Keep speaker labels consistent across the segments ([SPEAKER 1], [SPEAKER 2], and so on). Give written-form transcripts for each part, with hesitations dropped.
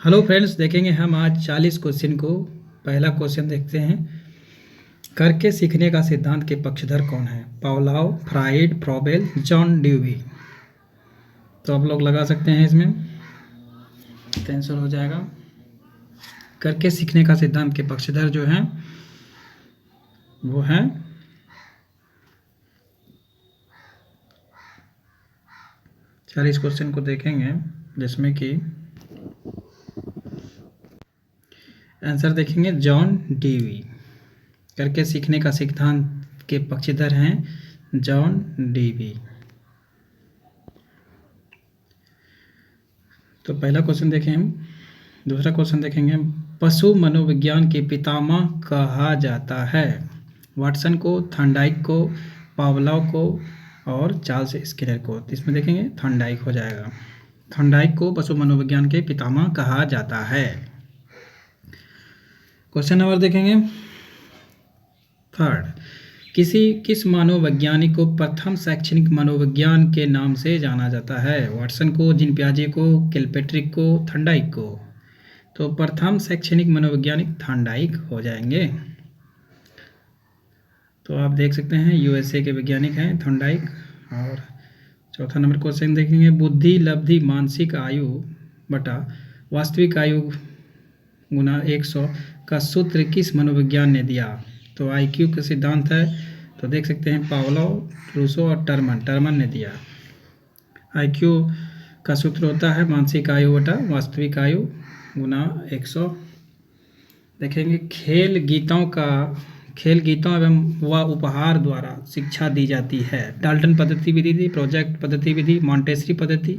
[SPEAKER 1] Hello friends, देखेंगे हम आज 40 क्वेश्चन को। पहला क्वेश्चन देखते हैं। करके सीखने का सिद्धांत के पक्षधर कौन है? Pavlov, fried, Froebel, John dewy. तो आप लोग लगा सकते हैं, इसमें आंसर हो जाएगा। करके सीखने का सिद्धांत के पक्षधर जो हैं वो हैं 40 क्वेश्चन को देखेंगे, जिसमें कि आंसर देखेंगे जॉन डीवी। करके सीखने का सिद्धांत के पक्षधर हैं जॉन डीवी। तो पहला क्वेश्चन देखें हम। दूसरा क्वेश्चन देखेंगे हम। पशु मनोविज्ञान के पितामह कहा जाता है? वाटसन को, थॉर्नडाइक को, पावलोव को और चार्ल्स स्किनर को। तो इसमें देखेंगे थॉर्नडाइक हो जाएगा। थॉर्नडाइक को पशु मनोविज्ञान के पितामह कहा जाता है। क्वेश्चन नंबर देखेंगे थर्ड। किस मनोवैज्ञानिक को प्रथम शैक्षणिक मनोविज्ञान के नाम से जाना जाता है? वाटसन को, जीन पियाजे को, किलपेट्रिक को, थॉर्नडाइक को। तो प्रथम शैक्षणिक मनोवैज्ञानिक थॉर्नडाइक हो जाएंगे। तो आप देख सकते हैं यूएसए के वैज्ञानिक हैं थॉर्नडाइक। और चौथा नंबर क्वेश्चन देखेंगे। बुद्धि लब्धि मानसिक आयु बटा वास्तविक आयु गुना 100 का सूत्र किस मनोविज्ञान ने दिया? तो आईक्यू का सिद्धांत है। तो देख सकते हैं पावलोव, रूसो और टर्मन ने दिया। आईक्यू का सूत्र होता है मानसिक आयु बटा वास्तविक आयु गुना 100। देखेंगे खेल गीतों एवं व उपहार द्वारा शिक्षा दी जाती है। डाल्टन पद्धति विधि थी, प्रोजेक्ट पद्धति विधि, मॉन्टेसरी पद्धति।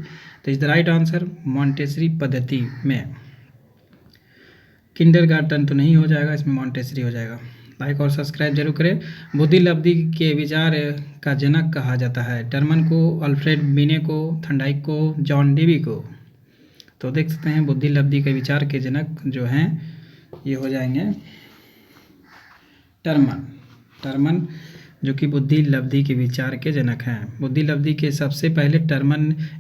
[SPEAKER 1] तो is the right answer Montessori पद्धति में। किंडरगार्टन तो नहीं हो जाएगा, इसमें मॉन्टेसरी हो जाएगा। लाइक और सब्सक्राइब जरूर करें। बुद्धि लब्धि के विचार का जनक कहा जाता है? टर्मन को, अल्फ्रेड बिने को, थॉर्नडाइक को, जॉन डीवी को। तो देख सकते हैं बुद्धि लब्धि के विचार के जनक जो हैं ये हो जाएंगे टर्मन जो कि बुद्धि लब्धि के विचार के जनक हैं। बुद्धि लब्धि के सबसे पहले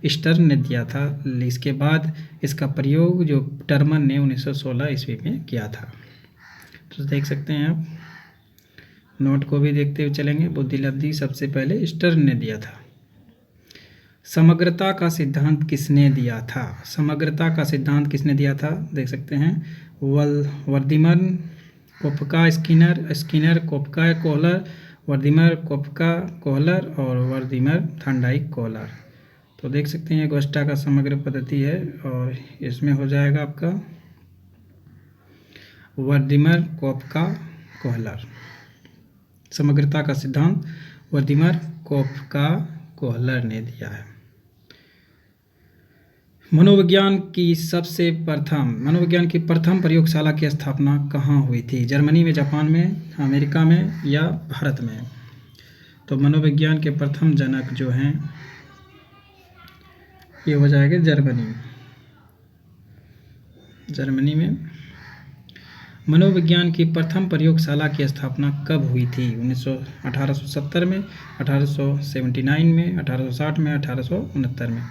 [SPEAKER 1] स्टर्न ने दिया था। इसके बाद इसका प्रयोग जो टर्मन ने 1916 ईस्वी में किया था। तो देख सकते हैं आप, नोट को भी देखते हुए चलेंगे। बुद्धि लब्धि सबसे पहले स्टर्न ने दिया था। समग्रता का सिद्धांत किसने दिया था? समग्रता का सिद्धांत किसने दिया था? देख सकते हैं Wertheimer, Koffka, Skinner, Koffka, Kohler, Wertheimer, Koffka, Kohler और वर्दीमर, थॉर्नडाइक, कोहलर। तो देख सकते हैं गोस्टा का समग्र पद्धति है और इसमें हो जाएगा आपका वर्दीमर, कोप्का, कोहलर। समग्रता का सिद्धांत वर्दीमर, कोप्का, कोहलर ने दिया है। मनोविज्ञान की प्रथम प्रयोगशाला की स्थापना कहाँ हुई थी? जर्मनी में, जापान में, अमेरिका में या भारत में? तो मनोविज्ञान के प्रथम जनक जो हैं ये हो जाएगा जर्मनी में। मनोविज्ञान की प्रथम प्रयोगशाला की स्थापना कब हुई थी? 1870 में, 1879 में, 1860 में, 1869 में।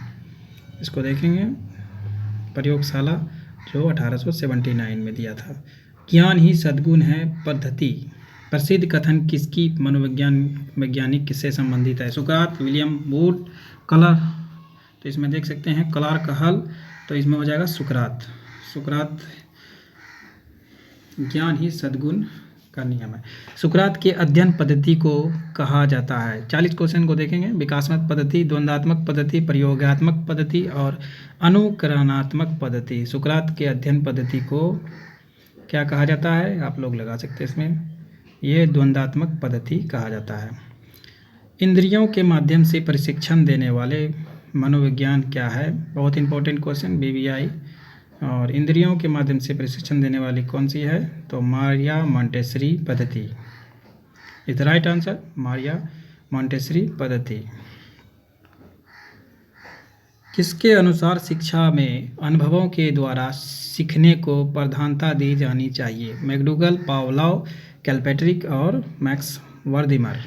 [SPEAKER 1] इसको देखेंगे प्रयोगशाला जो 1879 में दिया था। ज्ञान ही सद्गुण है पद्धति प्रसिद्ध कथन किसकी वैज्ञानिक किससे संबंधित है? सुकरात, विलियम बूट, कलर। तो इसमें देख सकते हैं क्लार्क हल। तो इसमें हो जाएगा सुकरात ज्ञान ही सद्गुण का नियम है। सुकरात के अध्ययन पद्धति को कहा जाता है? 40 क्वेश्चन को देखेंगे। विकासात्मक पद्धति, द्वंद्वात्मक पद्धति, प्रयोगात्मक पद्धति और अनुकरणात्मक पद्धति। सुकरात के अध्ययन पद्धति को क्या कहा जाता है? आप लोग लगा सकते हैं इसमें, ये द्वंद्वात्मक पद्धति कहा जाता है। इंद्रियों के माध्यम से प्रशिक्षण देने वाले मनोविज्ञान क्या है? बहुत इंपॉर्टेंट क्वेश्चन, BBI। और इंद्रियों के माध्यम से प्रशिक्षण देने वाली कौन सी है? तो मारिया मॉन्टेसरी पद्धति। Is the right answer Maria Montessori पद्धति। किसके अनुसार शिक्षा में अनुभवों के द्वारा सीखने को प्रधानता दी जानी चाहिए? मैकडूगल, पावलोव, किलपेट्रिक और मैक्स वर्दीमर।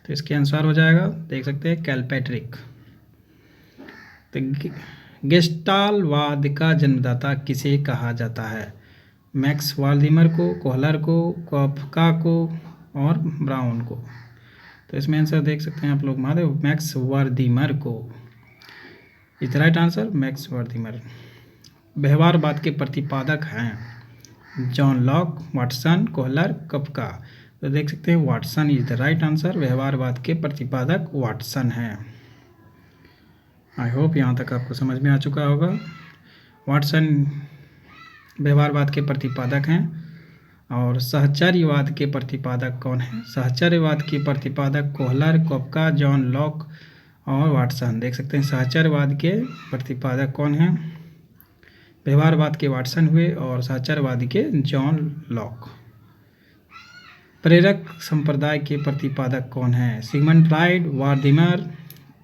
[SPEAKER 1] तो इसके अनुसार हो जाएगा, देख सकते हैं, किलपेट्रिक। तो गेस्टालवाद का जन्मदाता किसे कहा जाता है? मैक्स वाल्डीमर को, कोहलर को, कॉफका को और ब्राउन को। तो इसमें आंसर देख सकते हैं आप लोग महादेव, मैक्स वर्दीमर को। Is the right answer Max Wertheimer. व्यवहारवाद के प्रतिपादक हैं John Locke, Watson, Kohler, Koffka. तो देख सकते हैं Watson is the right answer. व्यवहारवाद के प्रतिपादक वाटसन हैं। आई होप यहाँ तक आपको समझ में आ चुका होगा। वाटसन व्यवहारवाद के प्रतिपादक हैं। और सहचर्यवाद के प्रतिपादक कौन है? सहचर्यवाद के प्रतिपादक कोहलर, कफका, जॉन लॉक और वाटसन। देख सकते हैं सहचर्यवाद के प्रतिपादक कौन हैं? व्यवहारवाद के वाटसन हुए और सहचर्यवाद के जॉन लॉक। प्रेरक संप्रदाय के प्रतिपादक कौन है? सिगमंड फ्राइड, वार्दीमर,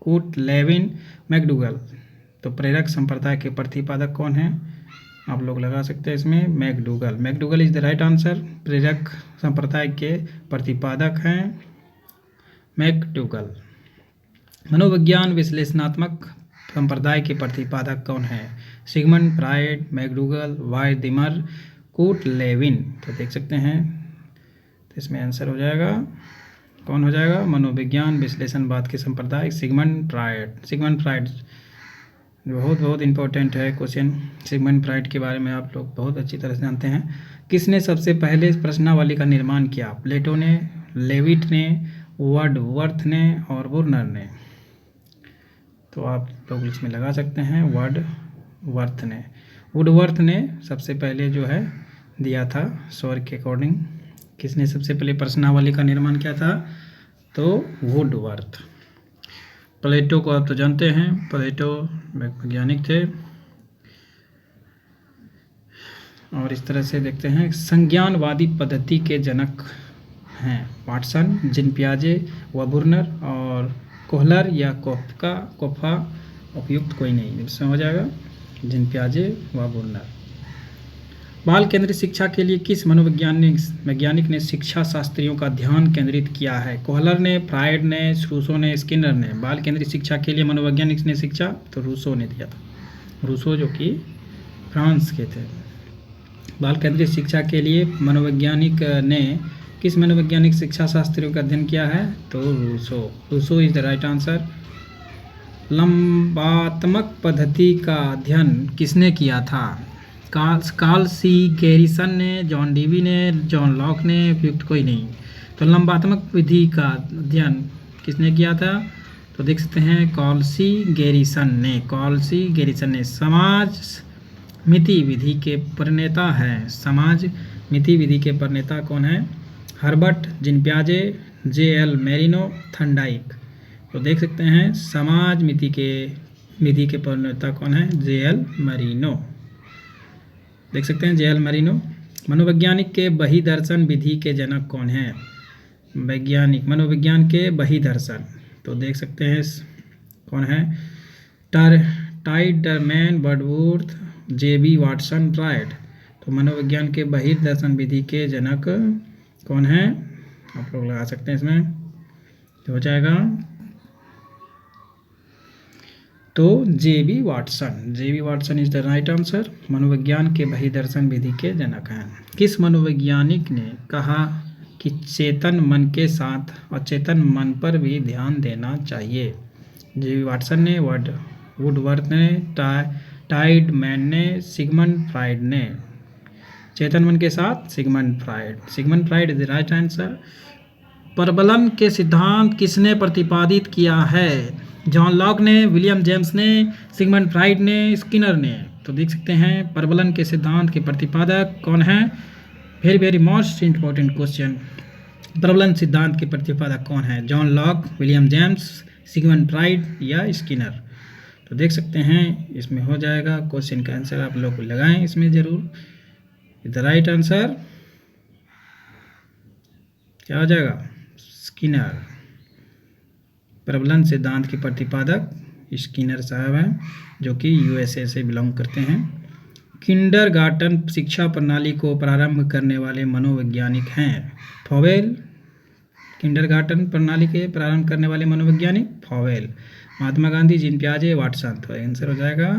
[SPEAKER 1] कूट लेविन, मैकडूगल। तो प्रेरक संप्रदाय के प्रतिपादक कौन है? आप लोग लगा सकते हैं इसमें McDougall. McDougall is the right answer. प्रेरक संप्रदाय के प्रतिपादक हैं मैकडूगल। मनोविज्ञान विश्लेषणात्मक संप्रदाय के प्रतिपादक कौन है? सिगमंड फ्राइड, मैकडूगल, वार्दीमर, कूट लेविन। तो देख सकते हैं तो इसमें आंसर हो जाएगा, कौन हो जाएगा? मनोविज्ञान विश्लेषणवाद के संप्रदाय सिगमंड फ्राइड। सिगमंड फ्राइड बहुत इंपॉर्टेंट है क्वेश्चन। सिगमंड फ्राइड के बारे में आप लोग बहुत अच्छी तरह से जानते हैं। किसने सबसे पहले प्रश्नावली का निर्माण किया? प्लेटो ने, लेविट ने, वर्डवर्थ ने और वुरनर ने। तो आप लोग इसमें लगा सकते हैं वर्डवर्थ ने। वुडवर्थ ने सबसे पहले जो है दिया था स्वर के अकॉर्डिंग। किसने सबसे पहले प्रश्नावली का निर्माण किया था? तो वुडवर्थ। प्लेटो को आप तो जानते हैं, प्लेटो वैज्ञानिक थे। और इस तरह से देखते हैं संज्ञानवादी पद्धति के जनक हैं वाटसन, जीन पियाजे व वुरनर और कोहलर या कोफा। उपयुक्त कोई नहीं, इसमें हो जाएगा जीन पियाजे व वुरनर। बाल केंद्रित शिक्षा के लिए किस वैज्ञानिक ने शिक्षा शास्त्रियों का ध्यान केंद्रित किया है? कोहलर ने, फ्राइड ने, रूसो ने, स्किनर ने। बाल केंद्रित शिक्षा के लिए मनोवैज्ञानिक ने शिक्षा तो रूसो ने दिया था। रूसो जो कि फ्रांस के थे। बाल केंद्रित शिक्षा के लिए मनोवैज्ञानिक ने किस मनोवैज्ञानिक शिक्षा शास्त्रियों का अध्ययन किया है? तो Rousseau. Rousseau is the right answer. लंबात्मक पद्धति का अध्ययन किसने किया था? कार्ल सी गैरिसन ने, जॉन डीवी ने, जॉन लॉक ने। उपयुक्त कोई नहीं। तो लंबात्मक विधि का अध्ययन किसने किया था? तो देख सकते हैं कार्ल सी गैरिसन ने। कार्ल सी गैरिसन ने। समाज मिति विधि के प्रणेता हैं। समाज मिति विधि के प्रणेता कौन है? हर्बर्ट, जीन पियाजे, जे.एल. Moreno, Thorndike. तो देख सकते हैं समाज मिति के विधि के प्रणेता कौन है? जे.एल. मैरिनो। देख सकते हैं जे.एल. मैरिनो। मनोवैज्ञानिक के बहिर्दर्शन विधि के जनक कौन है? वैज्ञानिक मनोविज्ञान के बहिर्दर्शन। तो देख सकते हैं कौन है? टाइडरमैन, वर्डवर्थ, जे.बी. Watson, fried. तो मनोविज्ञान के बहिर्दर्शन विधि के जनक कौन है? आप लोग लगा सकते हैं इसमें, तो हो जाएगा तो JB. Watson. JB. Watson is the right answer. मनोविज्ञान के बहिर्दर्शन विधि के जनक हैं। किस मनोवैज्ञानिक ने कहा कि चेतन मन के साथ अचेतन मन पर भी ध्यान देना चाहिए? जे.बी. वाटसन ने, वुडवर्थ ने, टाइडमैन ने, सिगमंड फ्राइड ने। चेतन मन के साथ Sigmund Freud. Sigmund Freud is the right answer. प्रबलन के सिद्धांत किसने प्रतिपादित किया है? जॉन लॉक ने, विलियम जेम्स ने, सिगमंड फ्राइड ने, स्किनर ने। तो देख सकते हैं प्रबलन के सिद्धांत के प्रतिपादक कौन है? Very most important question. प्रबलन सिद्धांत के प्रतिपादक कौन है? John Locke, William James, Sigmund Freud या स्किनर। तो देख सकते हैं इसमें हो जाएगा क्वेश्चन का आंसर। आप लोग लगाएं इसमें जरूर। द राइट आंसर क्या हो जाएगा? स्किनर। प्रबलन सिद्धांत के प्रतिपादक स्किनर साहब हैं, जो कि यूएसए से बिलोंग करते हैं। किंडरगार्टन शिक्षा प्रणाली को प्रारंभ करने वाले मनोवैज्ञानिक हैं फॉवेल। किंडरगार्टन प्रणाली के प्रारंभ करने वाले मनोवैज्ञानिक फॉवेल। Mahatma Gandhi, gene पियाजे, Watson. तो आंसर हो जाएगा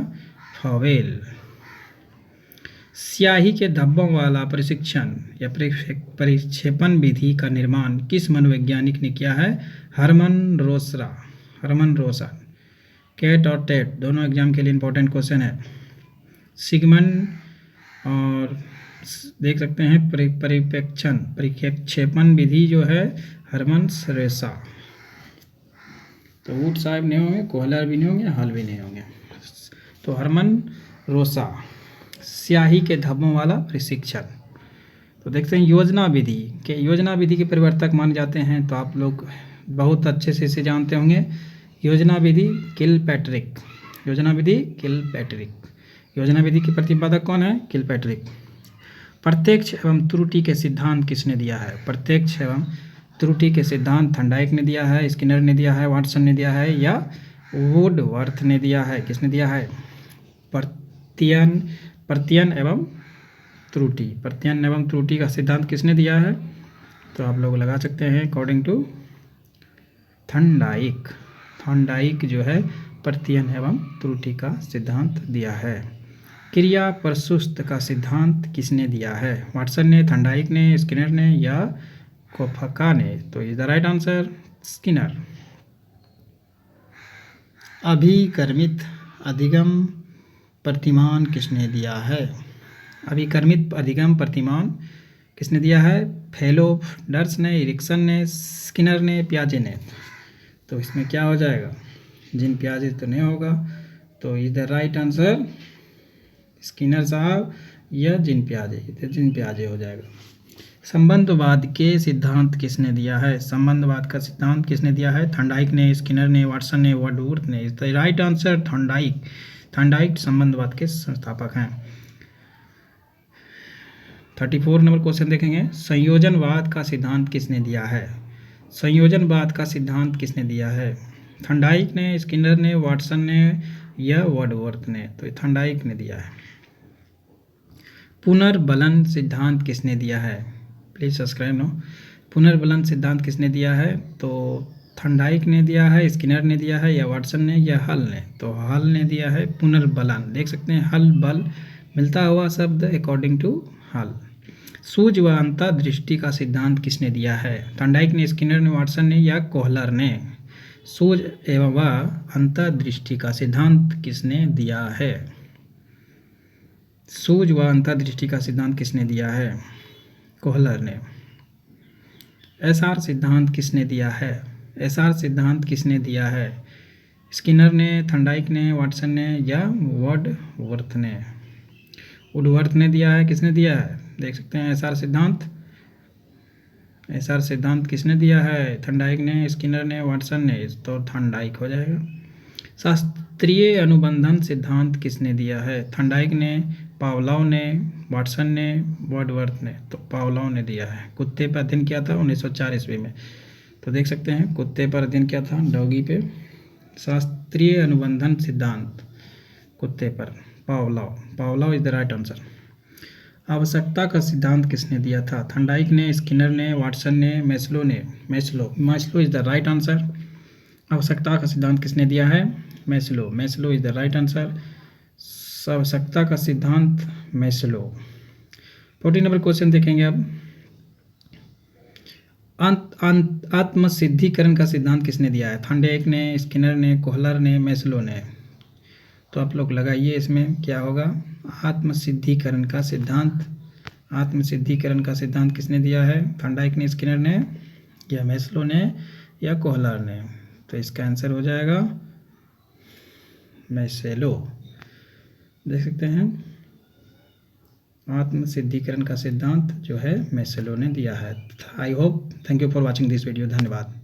[SPEAKER 1] हॉवेल। स्याही के धब्बों वाला प्रशिक्षण या परिक्षेपण विधि का निर्माण किस मनोवैज्ञानिक ने किया है? हरमन रोसा। कैट और टेट दोनों एग्जाम के लिए इंपॉर्टेंट क्वेश्चन है। सिगमंड और देख सकते हैं परिक्षेपण विधि जो है हरमन रोसा। तो वुड साहब नहीं होंगे, कोहलर भी नहीं होंगे, हल भी नहीं होंगे। तो हरमन रोसा। स्याही के धब्बों वाला प्रशिक्षण। तो देखते हैं योजना विधि के परिवर्तक माने जाते हैं, तो आप लोग बहुत अच्छे से इसे जानते होंगे। योजना विधि किलपैट्रिक। योजना विधि के प्रतिपादक कौन है? किलपैट्रिक। प्रत्यक्ष एवं त्रुटि के सिद्धांत किसने दिया है? प्रत्यक्ष एवं त्रुटि के सिद्धांत थॉर्नडाइक ने दिया है, स्किनर ने दिया है, वाटसन ने दिया है या वुडवर्थ ने दिया है? किसने दिया है? प्रत्ययन एवं त्रुटि का सिद्धांत किसने दिया है? तो आप लोग लगा सकते हैं अकॉर्डिंग टू थॉर्नडाइक जो है प्रत्ययन एवं त्रुटि का सिद्धांत दिया है। क्रिया प्रसुस्त का सिद्धांत किसने दिया है? वाटसन ने, थॉर्नडाइक ने, स्किनर ने या कोफका ने? तो is the right answer Skinner. अभिकर्मित अधिगम प्रतिमान किसने दिया है? अभिकर्मित अधिगम प्रतिमान किसने दिया है? फेलोडर्स ने, इरिक्सन ने, स्किनर ने, पियाजे ने? तो इसमें क्या हो जाएगा? जिन पियाजे तो नहीं होगा, तो is the right answer Skinner साहब या जिन पियाजे हो जाएगा। संबंधवाद के सिद्धांत किसने दिया है? संबंधवाद का सिद्धांत किसने दिया है? थॉर्नडाइक ने, स्किनर ने, वाटसन ने, वुडवर्थ ने? Is the right answer Thorndike संबंधवाद के संस्थापक हैं। 34 नंबर क्वेश्चन देखेंगे। संयोजनवाद का सिद्धांत किसने दिया है? संयोजनवाद का सिद्धांत किसने दिया है? थॉर्नडाइक ने, स्किनर ने, वाटसन ने या वुडवर्थ ने? तो थॉर्नडाइक ने दिया है। पुनर्बलन सिद्धांत किसने दिया है? Please subscribe no. पुनर्बलन सिद्धांत किसने दिया है? तो थॉर्नडाइक ने दिया है, स्किनर ने दिया है या वाटसन ने या हल ने? तो हल ने दिया है पुनर्बलन। देख सकते हैं हल बल मिलता हुआ शब्द अकॉर्डिंग टू हल। सूझ व अंतर्दृष्टि का सिद्धांत किसने दिया है? थॉर्नडाइक ने, स्किनर ने, वाटसन ने या कोहलर ने? सूझ एवं व अंतर्दृष्टि का सिद्धांत किसने दिया है? सूझ व अंतर्दृष्टि का सिद्धांत किसने दिया है? कोहलर ने। एसआर सिद्धांत किसने दिया है? एसआर सिद्धांत किसने दिया है? स्किनर ने, थॉर्नडाइक ने, वाटसन ने या वुडवर्थ ने? वुडवर्थ ने दिया है। किसने दिया है? देख सकते हैं एसआर सिद्धांत किसने दिया है? थॉर्नडाइक ने, स्किनर ने, वाटसन ने? तो थॉर्नडाइक हो जाएगा। शास्त्रीय अनुबंधन सिद्धांत किसने दिया है? थॉर्नडाइक ने, पावलोव ने, वाटसन ने, वुडवर्थ ने? तो पावलोव ने दिया है। कुत्ते पर अध्ययन किया था 1904 ईस्वी में। तो देख सकते हैं कुत्ते पर अध्ययन किया था, डॉगी पे। शास्त्रीय अनुबंधन सिद्धांत कुत्ते पर Pavlov is the right answer. आवश्यकता का सिद्धांत किसने दिया था? थॉर्नडाइक ने, स्किनर ने, वाटसन ने, मैस्लो ने? Maslow is the right answer. आवश्यकता का सिद्धांत किसने दिया है? Maslow is the right answer. आवश्यकता का सिद्धांत मैस्लो। 14 नंबर क्वेश्चन देखेंगे अब। आत्मसिद्धिकरण का सिद्धांत किसने दिया है? थॉर्नडाइक ने, स्किनर ने, कोहलर ने, मैस्लो ने? तो आप लोग लगाइए इसमें क्या होगा। आत्मसिद्धिकरण का सिद्धांत किसने दिया है? थॉर्नडाइक ने, स्किनर ने या मैस्लो ने या कोहलर ने? तो इसका आंसर हो जाएगा मैस्लो। देख सकते हैं आत्मसिद्धिकरण का सिद्धांत जो है मैस्लो ने दिया है। I hope thank you for watching this video. धन्यवाद।